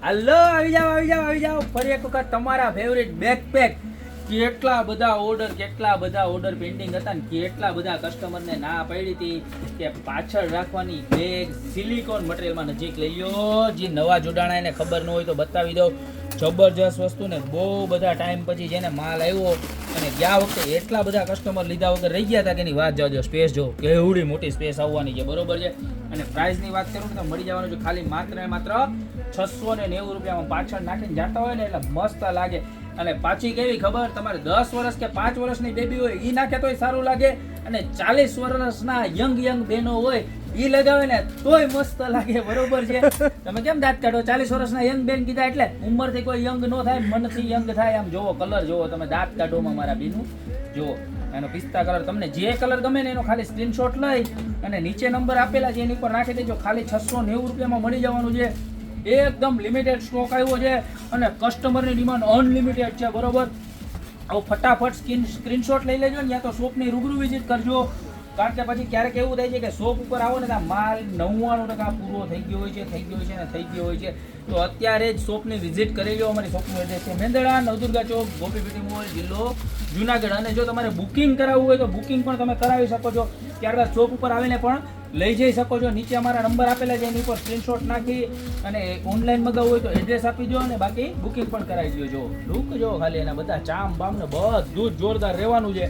હાલો આવી જાઓ ફરી એક વખત તમારા ફેવરિટ બેકપેક. કેટલા બધા ઓર્ડર પેન્ડિંગ હતા ને કેટલા બધા કસ્ટમરને ના પડી હતી કે પાછળ રાખવાની બેગ સિલિકોન મટીરિયલમાં નજીક લઈ લો. જે નવા જોડાણા એને ખબર ન હોય તો બતાવી દઉં. જબરજસ્ત વસ્તુ ને બહુ બધા ટાઈમ પછી જેને માલ આવ્યો અને ગયા વખતે એટલા બધા કસ્ટમર લીધા વગર રહી ગયા હતા કે એની વાત જાજો. સ્પેસ જો કેવડી મોટી સ્પેસ આવવાની છે, બરોબર છે. અને પ્રાઇસની વાત કરું ને તો મળી જવાનું છે ખાલી માત્ર ને માત્ર 690 રૂપિયામાં. પાછળ નાખીને જાતા હોય ને એટલે મસ્ત લાગે. અને પાછી કેવી ખબર, તમારે 10 વર્ષ કે 5 વર્ષની બેબી હોય એ નાખે તોય સારું લાગે, અને 40 વર્ષના યંગ બહેનો હોય એ લગાવે ને તોય મસ્ત લાગે, બરોબર છે. તમે કેમ દાંત કાઢો? 40 વર્ષના યંગ બેન કીધા એટલે ઉંમરથી કોઈ યંગ ન થાય, મનથી યંગ થાય. આમ જોવો કલર જોવો તમે, દાંત કાઢોમાં મારા બેનું જુઓ. એનો પિસ્તા કલર, તમને જે કલર ગમે ને એનો ખાલી સ્ક્રીનશોટ લઈ અને નીચે નંબર આપેલા છે એની ઉપર નાખી દેજો. ખાલી 690 રૂપિયામાં મળી જવાનું છે. એકદમ લિમિટેડ સ્ટોક આવ્યો છે અને કસ્ટમરની ડિમાન્ડ અનલિમિટેડ છે, બરોબર. હવે ફટાફટ સ્ક્રીનશોટ લઈ લેજો ને, યા તો શોપની રૂબરૂ વિઝિટ કરજો. કારણ કે પછી ક્યારેક એવું થાય છે કે શોપ ઉપર આવો ને ત્યાં માલ 99% પૂરો થઈ ગયો હોય છે. તો અત્યારે જ શોપની વિઝિટ કરી લો. અમારી શોપનું એડ્રેસ છે મેંદરડા, નવદુર્ગા ચોક, ગોપી બ્યુટી મોલ, જિલ્લો જુનાગઢ. અને જો તમારે બુકિંગ કરાવવું હોય તો બુકિંગ પણ તમે કરાવી શકો છો. ત્યારબાદ શોપ ઉપર આવીને પણ લઈ જઈ શકો છો. નીચે અમારા નંબર આપેલા છે એની ઉપર સ્ક્રીનશોટ નાખી અને ઓનલાઈન મગાવવું હોય તો એડ્રેસ આપી દો અને બાકી બુકિંગ પણ કરાવી દો. લુક જો ખાલી એના બધા ચામ બામ ને બધું જ જોરદાર રહેવાનું છે,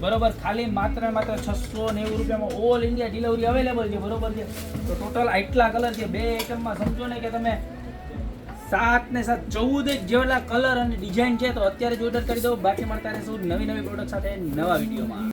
બરોબર. ખાલી માત્ર 690 રૂપિયામાં ઓલ ઇન્ડિયા ડિલિવરી અવેલેબલ છે, બરોબર છે. તો ટોટલ આટલા કલર છે. બે આઈટમમાં સમજો ને કે તમે 7 ને 7 14 જેટલા કલર અને ડિઝાઇન છે. તો અત્યારે જ ઓર્ડર કરી દો. બાકી મળતા રહેશું નવી પ્રોડક્ટ સાથે નવા વિડીયોમાં.